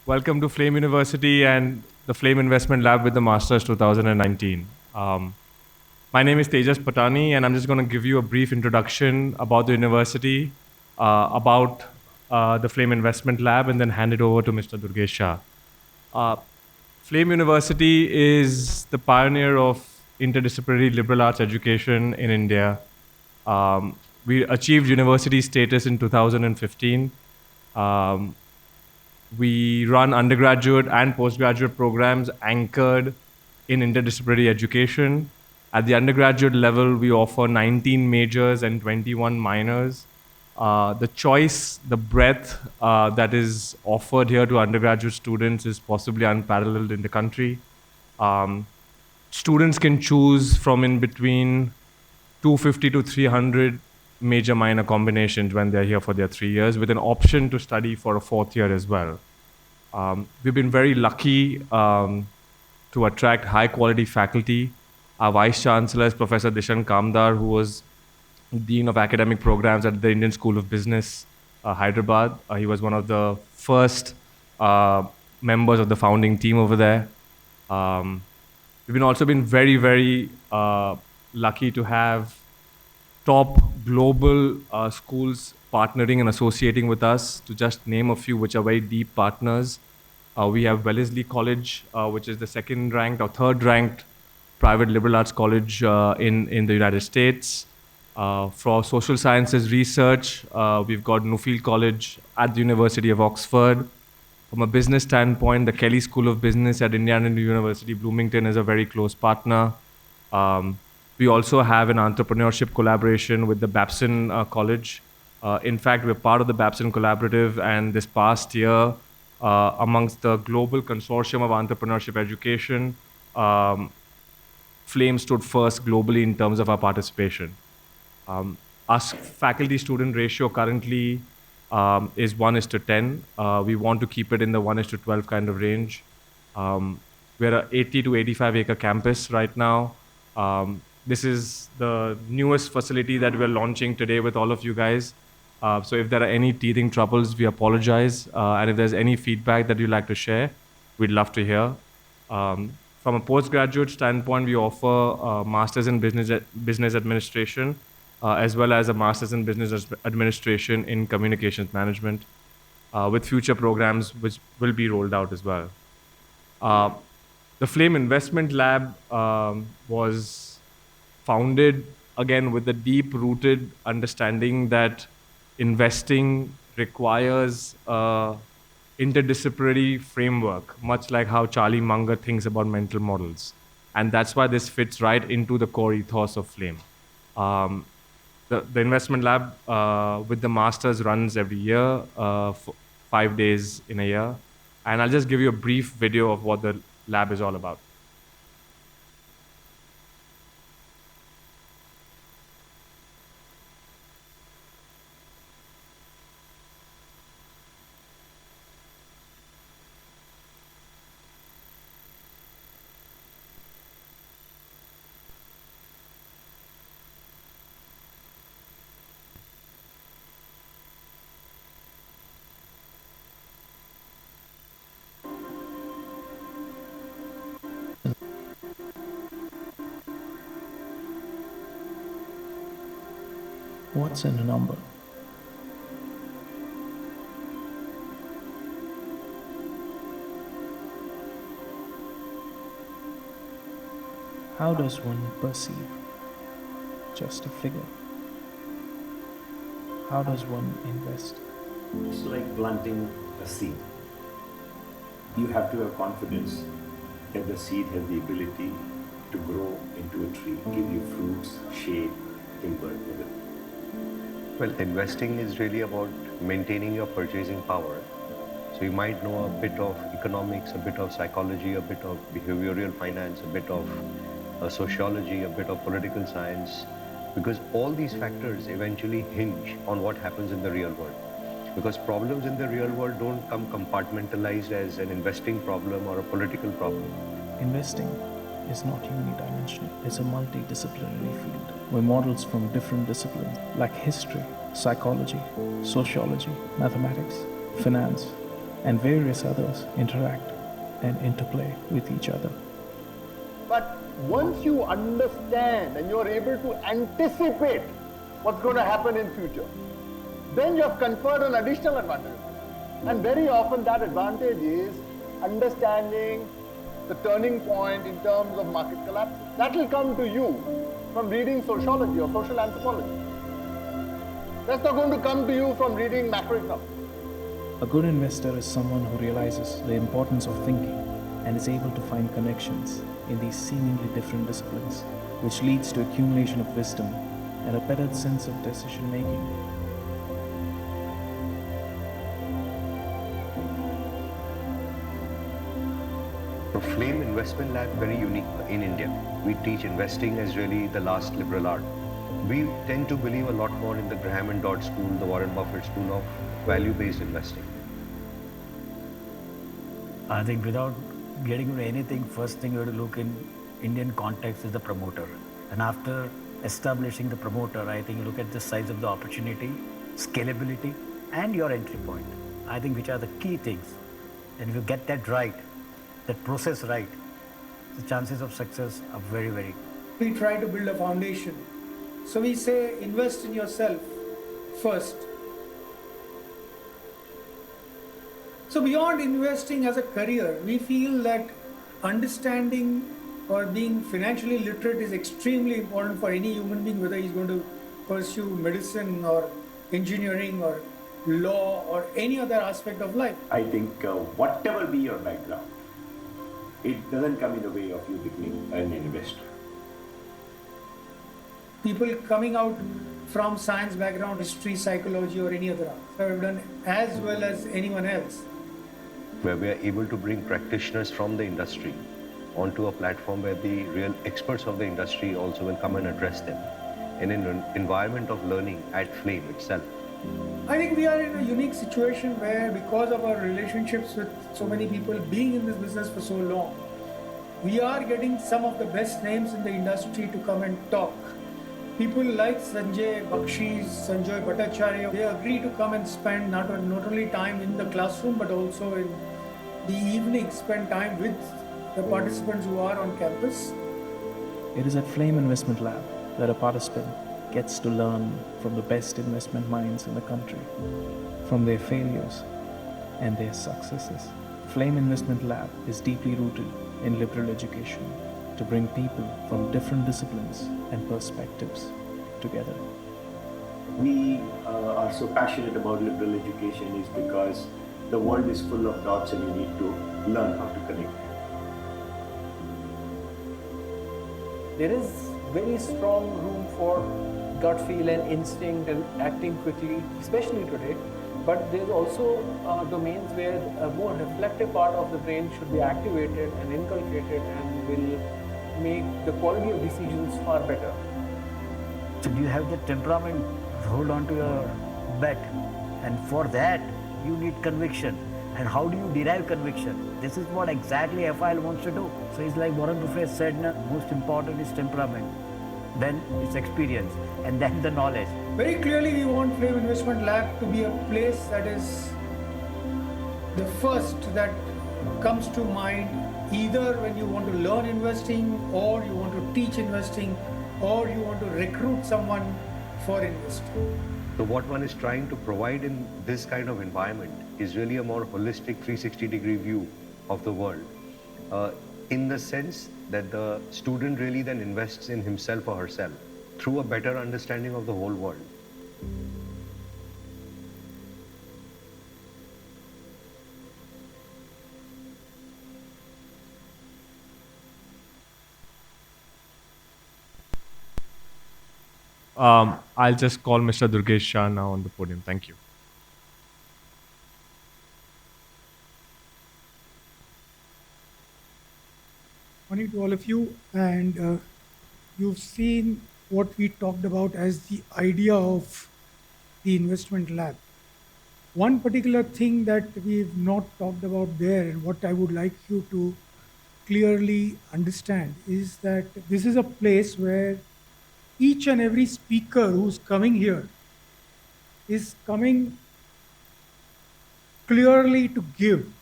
Welcome to Flame University and the Flame Investment Lab with the Masters 2019. My name is Tejas Patani, and I'm just going to give you a brief introduction about the university, about the Flame Investment Lab, and then hand it over to Mr. Durgesh Shah. Uh, Flame University is the pioneer of interdisciplinary liberal arts education in India. We achieved university status in 2015. Um, we run undergraduate and postgraduate programs anchored in interdisciplinary education. At the undergraduate level, we offer 19 majors and 21 minors. The choice, the breadth that is offered here to undergraduate students is possibly unparalleled in the country. Um, Students can choose from in between 250 to 300 major minor combinations when they're here for their 3 years, with an option to study for a fourth year as well. We've been very lucky to attract high quality faculty. Our Vice Chancellor is Professor Dishan Kamdar, who was Dean of Academic Programs at the Indian School of Business, Hyderabad. He was one of the first members of the founding team over there. Um, we've been also been very lucky to have top global schools partnering and associating with us. To just name a few, which are very deep partners, we have Wellesley College, which is the second ranked or third ranked private liberal arts college in the United States. For social sciences research, we've got Nuffield College at the University of Oxford. From a business standpoint, the Kelly School of Business at Indiana University Bloomington is a very close partner. Um, we also have an entrepreneurship collaboration with the Babson College. In fact, we're part of the Babson Collaborative, and this past year, amongst the global consortium of entrepreneurship education, um, Flame stood first globally in terms of our participation. Our faculty-student ratio currently is 1:10. We want to keep it in the 1:12 kind of range. We're a 80 to 85 acre campus right now. This is the newest facility that we're launching today with all of you guys. So if there are any teething troubles, we apologize. And if there's any feedback that you'd like to share, we'd love to hear. From a postgraduate standpoint, we offer Masters in Business Administration, as well as a Masters in Business Administration in Communications Management, with future programs which will be rolled out as well. Uh, the Flame Investment Lab was founded again with a deep rooted understanding that investing requires interdisciplinary framework, much like how Charlie Munger thinks about mental models. And that's why this fits right into the core ethos of Flame. Um, the investment lab with the masters runs every year, 5 days in a year. And I'll just give you a brief video of what the lab is all about. What's in a number? How does one perceive just a figure? How does one invest? It's like planting a seed. You have to have confidence that the seed has the ability to grow into a tree, give you fruits, shade, timber, everything. Well, investing is really about maintaining your purchasing power. So you might know a bit of economics, a bit of psychology, a bit of behavioral finance, a bit of sociology, a bit of political science, because all these factors eventually hinge on what happens in the real world. Because problems in the real world don't come compartmentalized as an investing problem or a political problem. Investing is not unidimensional. It's a multidisciplinary field where models from different disciplines like history, psychology, sociology, mathematics, finance, and various others interact and interplay with each other. But once you understand and you're able to anticipate what's going to happen in future, then you have conferred an additional advantage. And very often that advantage is understanding the turning point in terms of market collapse. That will come to you from reading sociology or social anthropology. That's not going to come to you from reading macroeconomics. A good investor is someone who realizes the importance of thinking and is able to find connections in these seemingly different disciplines, which leads to accumulation of wisdom and a better sense of decision making. The Flame Investment Lab very unique in India. We teach investing as really the last liberal art. We tend to believe a lot more in the Graham and Dodd school, the Warren Buffett school of value-based investing. I think without getting into anything, first thing you have to look in Indian context is the promoter. And after establishing the promoter, I think you look at the size of the opportunity, scalability, and your entry point. I think which are the key things. And if you get that right, that process right, the chances of success are very, very good. We try to build a foundation. So we say invest in yourself first. So beyond investing as a career, we feel that understanding or being financially literate is extremely important for any human being, whether he's going to pursue medicine or engineering or law or any other aspect of life. I think whatever be your background, it doesn't come in the way of you becoming an investor. People coming out from science background, history, psychology or any other art have done as well as anyone else. Where we are able to bring practitioners from the industry onto a platform where the real experts of the industry also will come and address them in an environment of learning at Flame itself. I think we are in a unique situation where, because of our relationships with so many people being in this business for so long, we are getting some of the best names in the industry to come and talk. People like Sanjay Bakshi, Sanjay Bhattacharya, they agree to come and spend not only time in the classroom but also in the evening, spend time with the participants who are on campus. It is at Flame Investment Lab that a participant gets to learn from the best investment minds in the country, from their failures and their successes. Flame Investment Lab is deeply rooted in liberal education to bring people from different disciplines and perspectives together. We are so passionate about liberal education is because the world is full of dots and you need to learn how to connect. There is very strong room for gut feel and instinct and acting quickly, especially today. But there's also domains where a more reflective part of the brain should be activated and inculcated and will make the quality of decisions far better. So do you have the temperament to hold on to your bet? And for that, you need conviction. And how do you derive conviction? This is what exactly FIL wants to do. So it's like Warren Buffett said, most important is temperament, then it's experience, and then the knowledge. Very clearly, we want Flame Investment Lab to be a place that is the first that comes to mind, either when you want to learn investing, or you want to teach investing, or you want to recruit someone for investing. So what one is trying to provide in this kind of environment is really a more holistic 360-degree view of the world, in the sense that the student really then invests in himself or herself through a better understanding of the whole world. I'll just call Mr. Durgesh Shah now on the podium. Thank you. Morning to all of you, and you've seen what we talked about as the idea of the investment lab. One particular thing that we've not talked about there, and what I would like you to clearly understand, is that this is a place where each and every speaker who's coming here is coming clearly to give.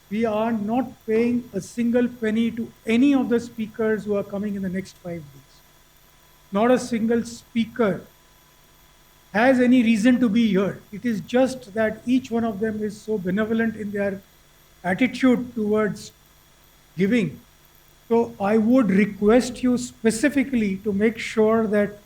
We are not paying a single penny to any of the speakers who are coming in the next 5 days. Not a single speaker has any reason to be here. It is just that each one of them is so benevolent in their attitude towards giving. So I would request you specifically to make sure that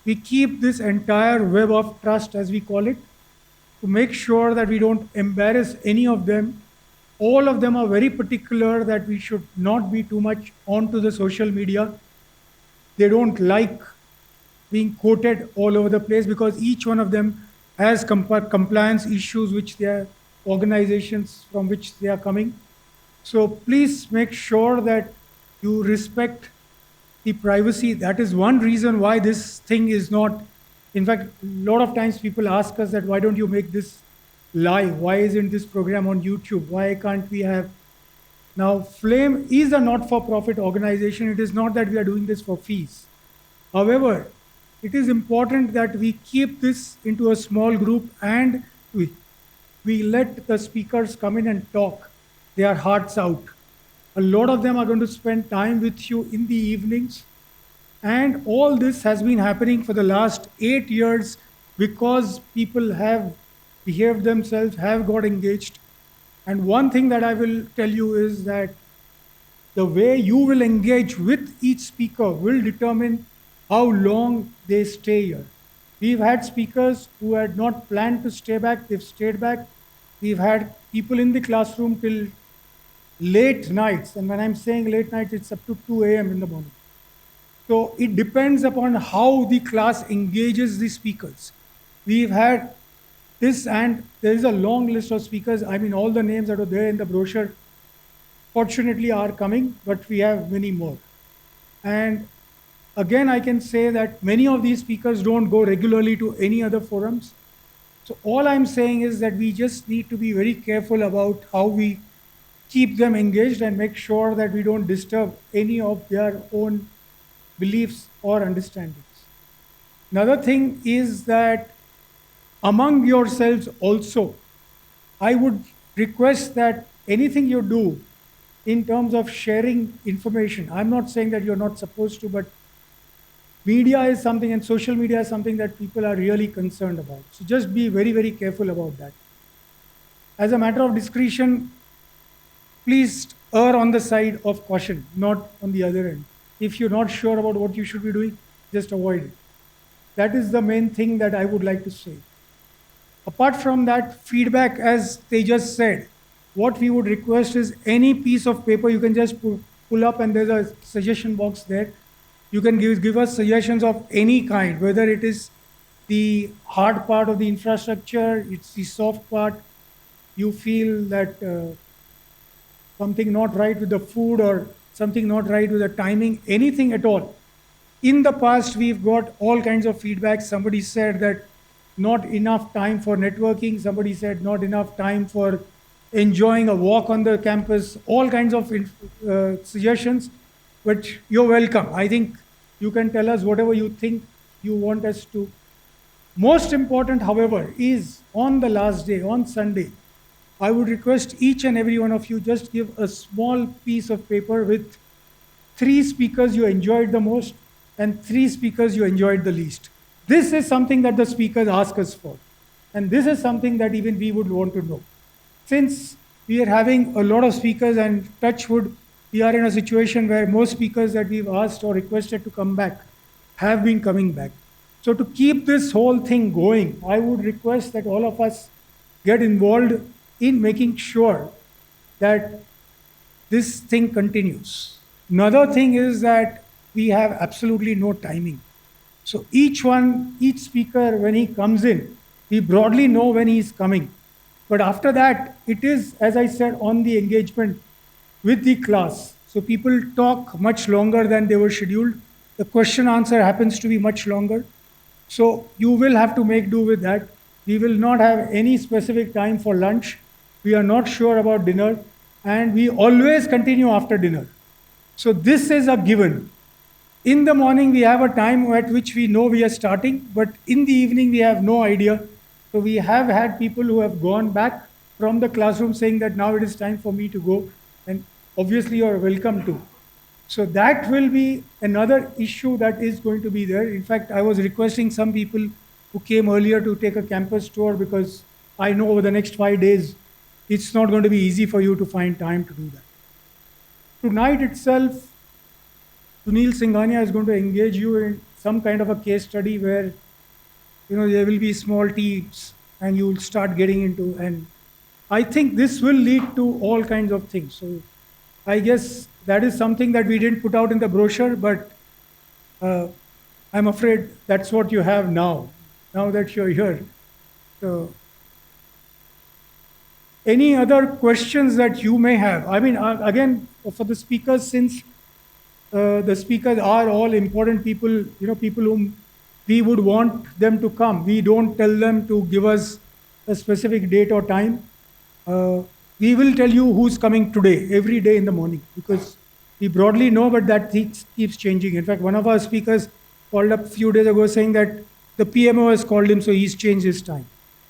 we keep this entire web of trust, as we call it, to make sure that we don't embarrass any of them. All of them are very particular that we should not be too much onto the social media. They don't like being quoted all over the place because each one of them has compliance issues which their organizations from which they are coming. So please make sure that you respect the privacy. That is one reason why this thing is not. In fact, a lot of times people ask us that why don't you make this live? Why isn't this program on YouTube? Why can't we have? Now, Flame is a not-for-profit organization. It is not that we are doing this for fees. However, it is important that we keep this into a small group and we let the speakers come in and talk their hearts out. A lot of them are going to spend time with you in the evenings. And all this has been happening for the last 8 years because people have behaved themselves, have got engaged. And one thing that I will tell you is that the way you will engage with each speaker will determine how long they stay here. We've had speakers who had not planned to stay back, they've stayed back. We've had people in the classroom till late nights. And when I'm saying late nights, it's up to 2 a.m. in the morning. So it depends upon how the class engages the speakers. We've had this, and there is a long list of speakers. I mean, all the names that are there in the brochure, fortunately, are coming, but we have many more. And again, I can say that many of these speakers don't go regularly to any other forums. So all I'm saying is that we just need to be very careful about how we keep them engaged and make sure that we don't disturb any of their own beliefs or understandings. Another thing is that among yourselves also, I would request that anything you do in terms of sharing information, I'm not saying that you're not supposed to, but media is something and social media is something that people are really concerned about. So just be very, very careful about that. As a matter of discretion, please err on the side of caution, not on the other end. If you're not sure about what you should be doing, just avoid it. That is the main thing that I would like to say. Apart from that, feedback, as they just said, what we would request is any piece of paper you can just pull up, and there's a suggestion box there. You can give us suggestions of any kind, whether it is the hard part of the infrastructure, it's the soft part, you feel that something not right with the food or something not right with the timing, anything at all. In the past, we've got all kinds of feedback. Somebody said that not enough time for networking. Somebody said not enough time for enjoying a walk on the campus, all kinds of suggestions, but you're welcome. I think you can tell us whatever you think you want us to. Most important, however, is on the last day, on Sunday, I would request each and every one of you just give a small piece of paper with 3 speakers you enjoyed the most and 3 speakers you enjoyed the least. This is something that the speakers ask us for. And this is something that even we would want to know. Since we are having a lot of speakers and touch wood, we are in a situation where most speakers that we've asked or requested to come back have been coming back. So to keep this whole thing going, I would request that all of us get involved in making sure that this thing continues. Another thing is that we have absolutely no timing. So each speaker, when he comes in, we broadly know when he's coming. But after that, it is, as I said, on the engagement with the class. So people talk much longer than they were scheduled. The question answer happens to be much longer. So you will have to make do with that. We will not have any specific time for lunch. We are not sure about dinner. And we always continue after dinner. So this is a given. In the morning, we have a time at which we know we are starting, but in the evening, we have no idea. So we have had people who have gone back from the classroom saying that now it is time for me to go, and obviously you're welcome to. So that will be another issue that is going to be there. In fact, I was requesting some people who came earlier to take a campus tour because I know over the next 5 days, it's not going to be easy for you to find time to do that. Tonight itself, Sunil Singhania is going to engage you in some kind of a case study where there will be small teams and you will start getting into, and I think this will lead to all kinds of things. So I guess that is something that we didn't put out in the brochure, but I'm afraid that's what you have now that you're here. So any other questions that you may have? I mean, again, for the speakers, since the speakers are all important people, people whom we would want them to come. We don't tell them to give us a specific date or time. We will tell you who's coming today, every day in the morning, because we broadly know, but that keeps changing. In fact, one of our speakers called up a few days ago saying that the PMO has called him, so he's changed his time.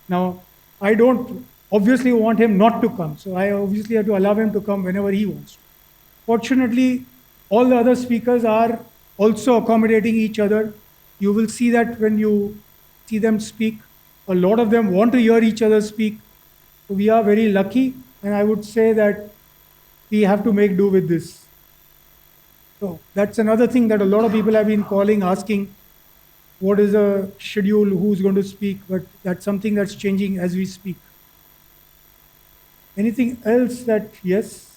Now, I don't obviously want him not to come, so I obviously have to allow him to come whenever he wants to. Fortunately, all the other speakers are also accommodating each other. You will see that when you see them speak. A lot of them want to hear each other speak. So we are very lucky, and I would say that we have to make do with this. So that's another thing that a lot of people have been calling, asking, what is the schedule, who's going to speak, but that's something that's changing as we speak. Anything else that, yes?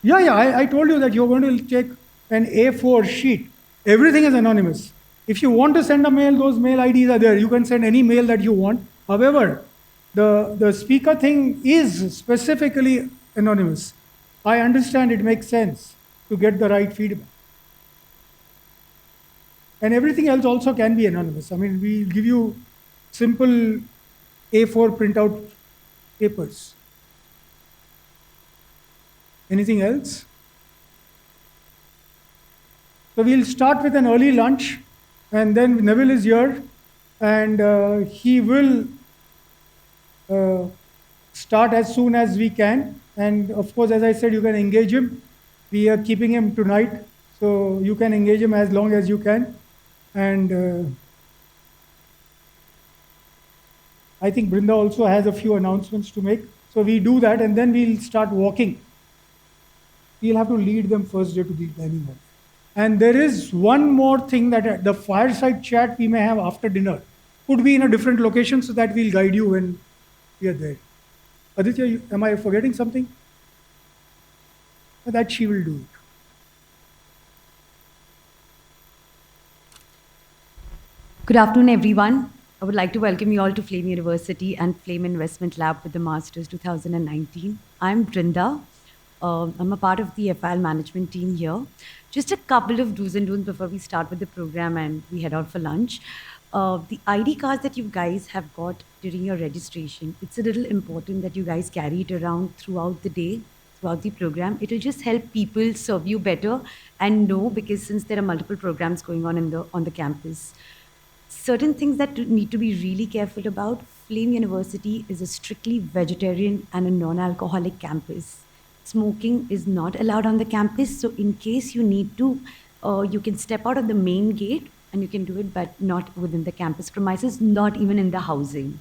Yeah, I told you that you're going to take an A4 sheet. Everything is anonymous. If you want to send a mail, those mail IDs are there. You can send any mail that you want. However, the speaker thing is specifically anonymous. I understand it makes sense to get the right feedback. And everything else also can be anonymous. I mean, we give you simple A4 printout papers. Anything else? So we'll start with an early lunch, and then Neville is here, and he will start as soon as we can. And of course, as I said, you can engage him. We are keeping him tonight, so you can engage him as long as you can. And I think Brinda also has a few announcements to make. So we do that, and then we'll start walking. We'll have to lead them first day to the dining hall. And there is one more thing, that the fireside chat we may have after dinner could be in a different location, so that we'll guide you when we are there. Aditya, am I forgetting something? That she will do it. Good afternoon, everyone. I would like to welcome you all to Flame University and Flame Investment Lab with the Masters 2019. I'm Brinda. I'm a part of the FIL management team here. Just a couple of do's and don'ts before we start with the program and we head out for lunch. The ID cards that you guys have got during your registration, it's a little important that you guys carry it around throughout the day, throughout the program. It will just help people serve you better and know, because since there are multiple programs going on the campus, certain things that need to be really careful about. Flame University is a strictly vegetarian and a non-alcoholic campus. Smoking is not allowed on the campus, so in case you need to, you can step out of the main gate and you can do it, but not within the campus premises, not even in the housing.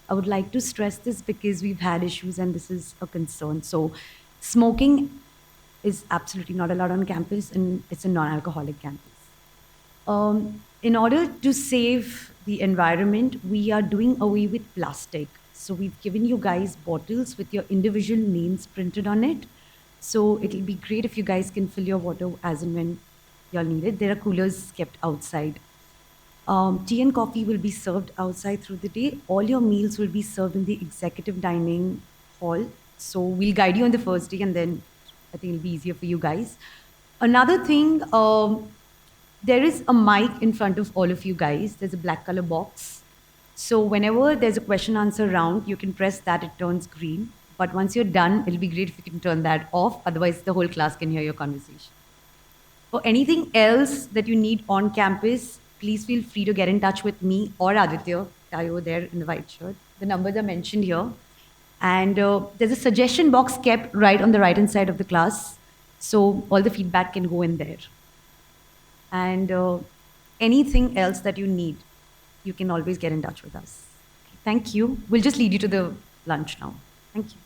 I would like to stress this because we've had issues and this is a concern. So smoking is absolutely not allowed on campus, and it's a non-alcoholic campus. In order to save the environment, we are doing away with plastic. So we've given you guys bottles with your individual names printed on it. So it'll be great if you guys can fill your water as and when you'll need it. There are coolers kept outside. Tea and coffee will be served outside through the day. All your meals will be served in the executive dining hall. So we'll guide you on the first day, and then I think it'll be easier for you guys. Another thing, there is a mic in front of all of you guys. There's a black color box. So whenever there's a question answer round, you can press that, it turns green. But once you're done, it'll be great if you can turn that off. Otherwise, the whole class can hear your conversation. For anything else that you need on campus, please feel free to get in touch with me or Aditya, Tayo there in the white shirt. The numbers are mentioned here. And there's a suggestion box kept right on the right-hand side of the class. So all the feedback can go in there. And anything else that you need, you can always get in touch with us. Thank you. We'll just lead you to the lunch now. Thank you.